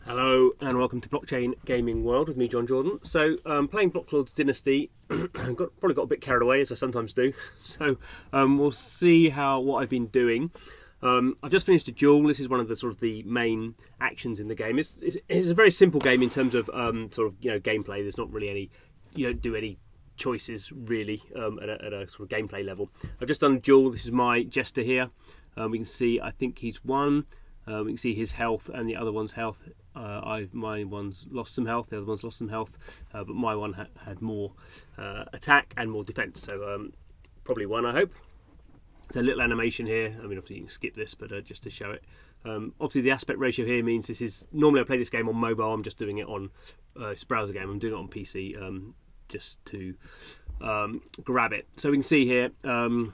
Hello and welcome to Blockchain Gaming World with me, John Jordan. So, playing BLOCKLORDS Dynasty, probably got a bit carried away as I sometimes do. So, we'll see what I've been doing. I've just finished a duel. This is one of the main actions in the game. It's a very simple game in terms of gameplay. There's not really any, you don't do any choices really at a sort of gameplay level. I've just done a duel. This is my jester here. We can see I think he's won. We can see his health and the other one's health. My one's lost some health, the other one's lost some health, but my one had more attack and more defense, so probably won, I hope. It's a little animation here. I mean, obviously you can skip this, but just to show it. Obviously the aspect ratio here means this is, normally I play this game on mobile, I'm just doing it on, it's a browser game, I'm doing it on PC just to grab it. So we can see here, I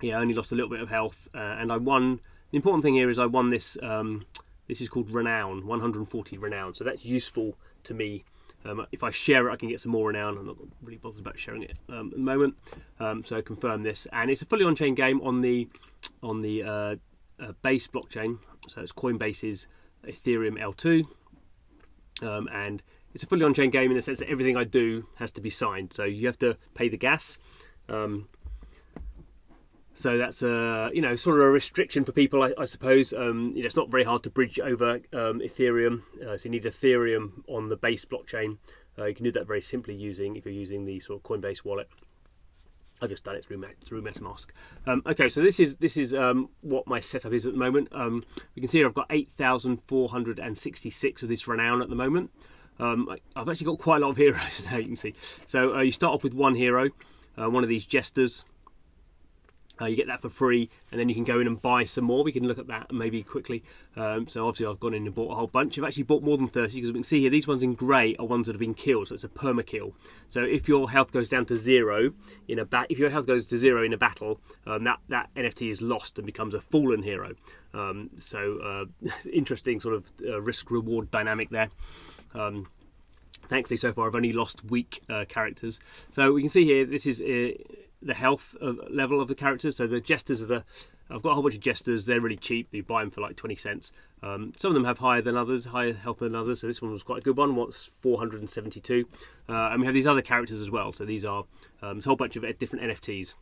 only lost a little bit of health and I won. The important thing here is I won this, this is called Renown, 140 Renown, so that's useful to me. If I share it, I can get some more Renown. I'm not really bothered about sharing it at the moment, so I confirm this. And it's a fully on-chain game on the base blockchain, so it's Coinbase's Ethereum L2, and it's a fully on-chain game in the sense that everything I do has to be signed, so you have to pay the gas. So that's sort of a restriction for people, I suppose. It's not very hard to bridge over Ethereum, so you need Ethereum on the base blockchain. You can do that very simply if you're using the sort of Coinbase wallet. I've just done it through MetaMask. Okay, so this is what my setup is at the moment. You can see here I've got 8,466 of this Renown at the moment. I've actually got quite a lot of heroes now, you can see. So you start off with one hero, one of these jesters. You get that for free, and then you can go in and buy some more. We can look at that maybe quickly. So obviously I've gone in and bought a whole bunch. I've actually bought more than 30 because we can see here these ones in grey are ones that have been killed, so it's a perma-kill. So if your health goes down to zero in a if your health goes to zero in a battle, that NFT is lost and becomes a fallen hero. Interesting sort of risk-reward dynamic there. Thankfully, so far I've only lost weak characters. So we can see here this is the health level of the characters. So the jesters I've got a whole bunch of jesters. They're really cheap. You buy them for like 20 cents. Some of them have higher health than others. So this one was quite a good one. What's 472? And we have these other characters as well. So these are a whole bunch of different NFTs.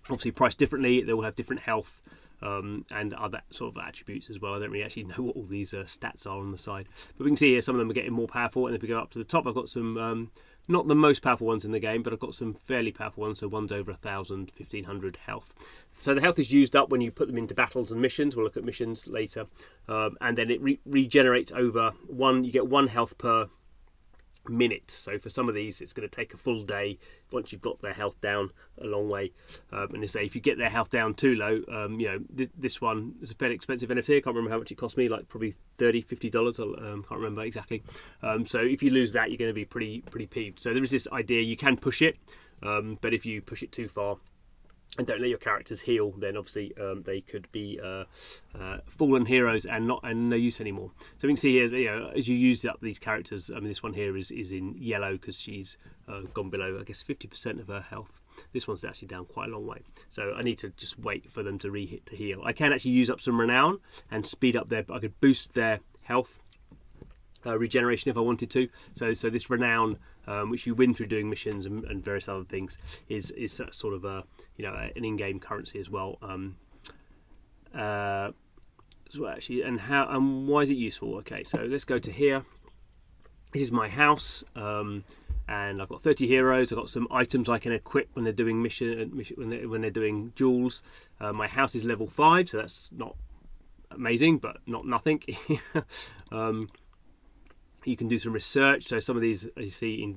Obviously priced differently. They all have different health and other sort of attributes as well. I don't really actually know what all these stats are on the side, but we can see here some of them are getting more powerful. And if we go up to the top, I've got some not the most powerful ones in the game, but I've got some fairly powerful ones. So one's over 1,000, 1,500 health. So the health is used up when you put them into battles and missions. We'll look at missions later, and then it regenerates over one. You get one health per minute. So for some of these it's going to take a full day once you've got their health down a long way, and they say if you get their health down too low, this one is a fairly expensive NFT. I can't remember how much it cost me, like probably $30-50. I can't remember exactly. So if you lose that, you're going to be pretty peeved. So there is this idea you can push it, but if you push it too far and don't let your characters heal, then obviously they could be fallen heroes and no use anymore. So we can see here, as you use up these characters, I mean, this one here is in yellow because she's gone below, I guess, 50% of her health. This one's actually down quite a long way. So I need to just wait for them to heal. I can actually use up some Renown and speed up I could boost their health regeneration if I wanted to. So this Renown, which you win through doing missions and various other things, is sort of an in-game currency as well. So actually, and why is it useful? Okay, so let's go to here. This is my house, and I've got 30 heroes. I've got some items I can equip when they're doing when they're doing duels. My house is level 5, so that's not amazing, but not nothing. You can do some research. So some of these, as you see,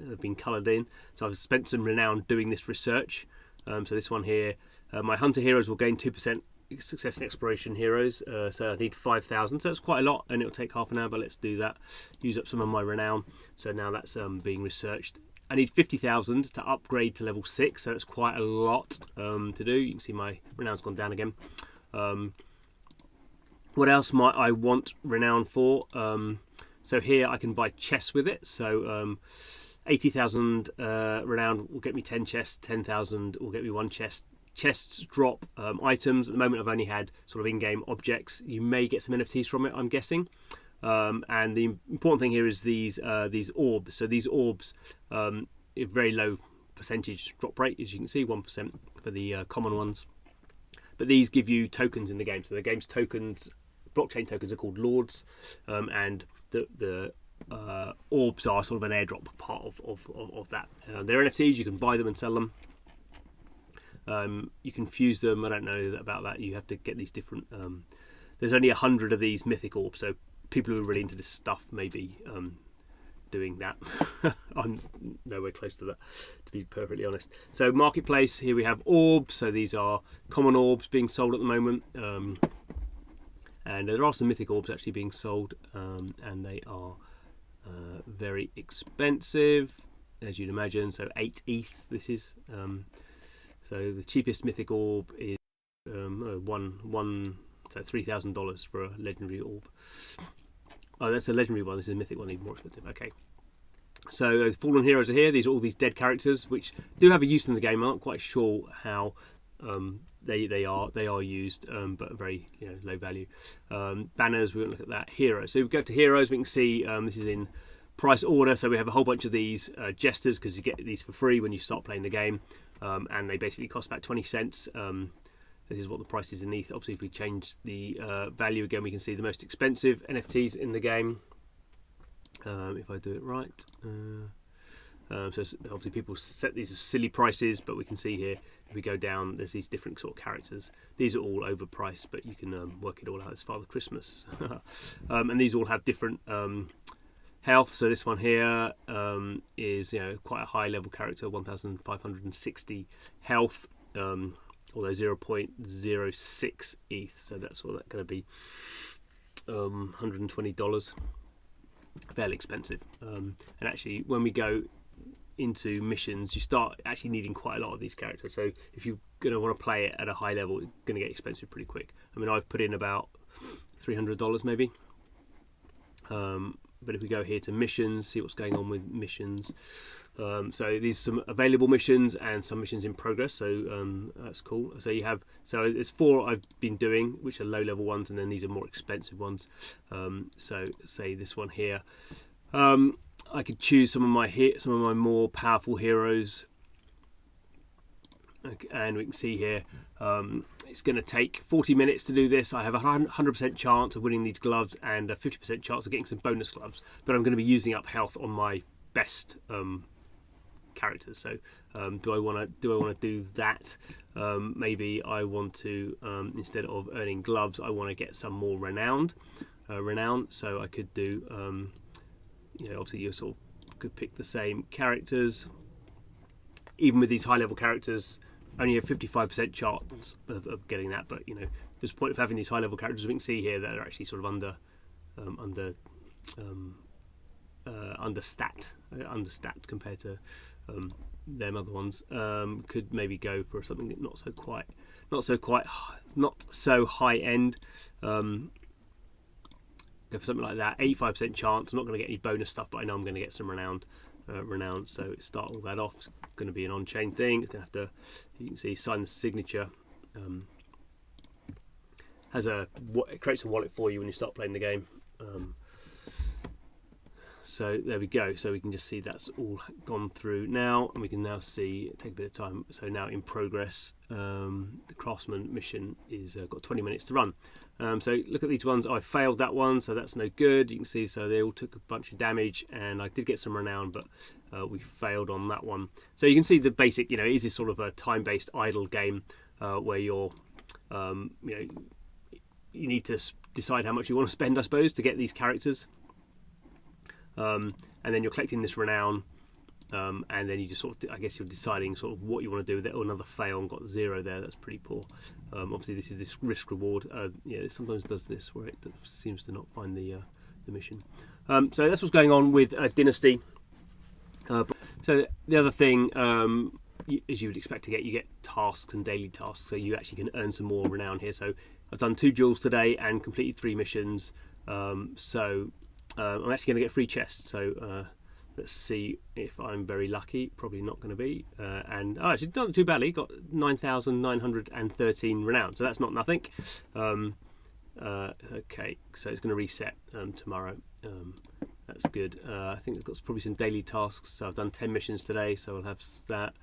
have been coloured in. So I've spent some Renown doing this research. So this one here, my hunter heroes will gain 2% success in exploration heroes. So I need 5,000. So that's quite a lot, and it'll take half an hour. But let's do that. Use up some of my Renown. So now that's being researched. I need 50,000 to upgrade to level 6. So it's quite a lot to do. You can see my Renown's gone down again. What else might I want Renown for? So here I can buy chests with it. So 80,000 Renown will get me 10 chests. 10,000 will get me 1 chest. Chests drop items. At the moment I've only had sort of in-game objects. You may get some NFTs from it, I'm guessing. And the important thing here is these orbs. So these orbs, a very low percentage drop rate, as you can see, 1% for the common ones. But these give you tokens in the game. So the game's tokens, blockchain tokens, are called lords, and the orbs are sort of an airdrop part of that. They're NFTs. You can buy them and sell them. You can fuse them. I don't know about that. You have to get these different. There's only 100 of these mythic orbs, so people who are really into this stuff may be doing that. I'm nowhere close to that, to be perfectly honest. So marketplace, here we have orbs. So these are common orbs being sold at the moment, and there are some mythic orbs actually being sold, and they are very expensive, as you'd imagine. So 8 ETH this is. So the cheapest mythic orb is so $3,000 for a legendary orb. Oh, that's a legendary one. This is a mythic one, even more expensive. Okay. So fallen heroes are here. These are all these dead characters, which do have a use in the game. I'm not quite sure how they are used, but very low value. Banners, we won't look at that. Heroes. So we go to heroes. We can see this is in price order. So we have a whole bunch of these jesters, because you get these for free when you start playing the game, and they basically cost about 20 cents. This is what the price is in ETH. Obviously, if we change the value again, we can see the most expensive NFTs in the game. If I do it right. So obviously people set these as silly prices, but we can see here, if we go down, there's these different sort of characters. These are all overpriced, but you can work it all out as Father Christmas. And these all have different health. So this one here is quite a high level character, 1,560 health. Although 0.06 ETH, so that's all that's going to be $120. Fairly expensive. And actually, when we go into missions, you start actually needing quite a lot of these characters. So if you're going to want to play it at a high level, it's going to get expensive pretty quick. I mean, I've put in about $300 maybe. But if we go here to missions, see what's going on with missions. So these are some available missions and some missions in progress. So that's cool. So you have, so there's 4 I've been doing, which are low level ones, and then these are more expensive ones. So say this one here, I could choose some of my more powerful heroes. And we can see here, it's going to take 40 minutes to do this. I have a 100% chance of winning these gloves and a 50% chance of getting some bonus gloves, but I'm going to be using up health on my best characters. So do I want to do that? Maybe I want to, instead of earning gloves, I want to get some more renown. So I could do, obviously you sort of could pick the same characters. Even with these high level characters, only a 55% chance of getting that, but there's a point of having these high level characters. We can see here that are actually sort of understacked compared to them other ones. Could maybe go for something not so high end. Go for something like that. 85% chance. I'm not going to get any bonus stuff, but I know I'm going to get some renown. So start all that off. It's going to be an on-chain thing. It's going to have to, you can see, sign the signature. It creates a wallet for you when you start playing the game. So there we go. So we can just see that's all gone through now, and we can now see, take a bit of time. So now in progress, the Craftsman mission is got 20 minutes to run. So look at these ones. I failed that one, so that's no good. You can see, so they all took a bunch of damage, and I did get some renown, but we failed on that one. So you can see the basic, is this sort of a time-based idle game where you're, you need to decide how much you want to spend, I suppose, to get these characters. And then you're collecting this renown, and then you just sort of, I guess you're deciding sort of what you want to do with it. Oh, another fail and got 0 there. That's pretty poor. Obviously, this is this risk reward. It sometimes does this where it seems to not find the mission. So that's what's going on with Dynasty. So the other thing, as you would expect to get, you get tasks and daily tasks. So you actually can earn some more renown here. So I've done 2 duels today and completed 3 missions. I'm actually going to get free chests, so let's see if I'm very lucky. Probably not going to be. And actually not too badly. Got 9,913 renown, so that's not nothing. Okay, so it's going to reset tomorrow. That's good. I think I've got probably some daily tasks. So I've done 10 missions today, so I'll have that.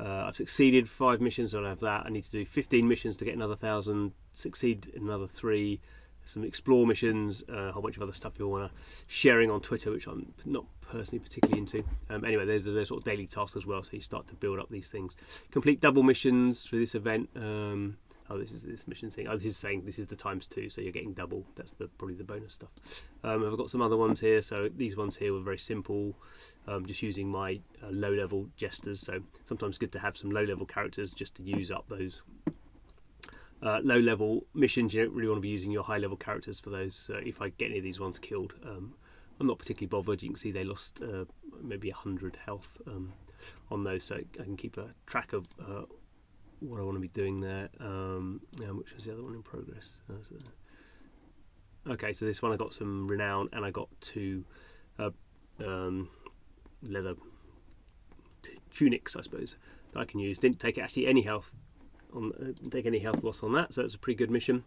I've succeeded 5 missions, so I'll have that. I need to do 15 missions to get another 1,000. Succeed in another 3. Some explore missions, a whole bunch of other stuff you'll want to sharing on Twitter, which I'm not personally particularly into. Anyway, there's sort of daily tasks as well, so you start to build up these things. Complete double missions for this event. Oh, this is this mission thing. Oh, this is saying this is the ×2, so you're getting double. That's probably the bonus stuff. I've got some other ones here. So these ones here were very simple, just using my low-level jesters. So sometimes good to have some low-level characters just to use up those low-level missions. You don't really want to be using your high-level characters for those. So if I get any of these ones killed, I'm not particularly bothered. You can see they lost maybe 100 health on those, so I can keep a track of what I want to be doing there. Which was the other one in progress? Okay, so this one I got some renown, and I got 2 leather tunics, I suppose, that I can use. Didn't take actually any health on, take any health loss on that, so it's a pretty good mission.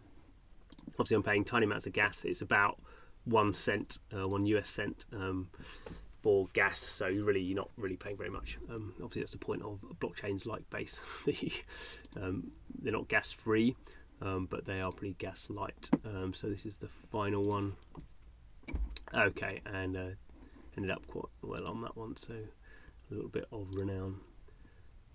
Obviously, I'm paying tiny amounts of gas. It's about 1 cent, 1 US cent. For gas, so you're not really paying very much. Obviously that's the point of blockchains like Base. They're not gas free, but they are pretty gas light. So this is the final one. Okay, and ended up quite well on that one, so a little bit of renown.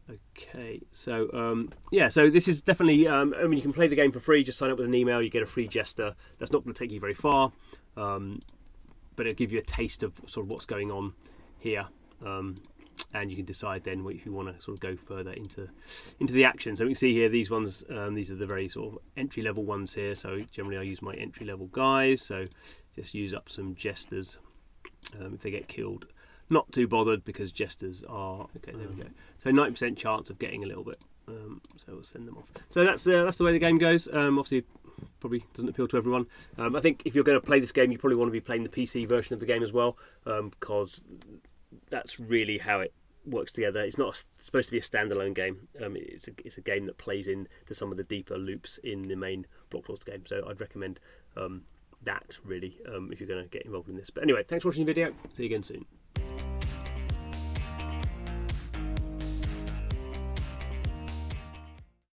Okay, so yeah, so this is definitely I mean, you can play the game for free. Just sign up with an email, you get a free jester. That's not going to take you very far, but it'll give you a taste of sort of what's going on here, and you can decide then if you want to sort of go further into the action. So we can see here these ones, these are the very sort of entry level ones here. So generally I use my entry level guys, so just use up some jesters. If they get killed, not too bothered, because jesters are okay. There we go. So 90% chance of getting a little bit. So we'll send them off. So that's the way the game goes. Obviously, probably doesn't appeal to everyone. I think if you're going to play this game, you probably want to be playing the PC version of the game as well, because that's really how it works together. It's not supposed to be a standalone game. It's a game that plays into some of the deeper loops in the main BLOCKLORDS game. So I'd recommend that really if you're going to get involved in this. But anyway, thanks for watching the video. See you again soon.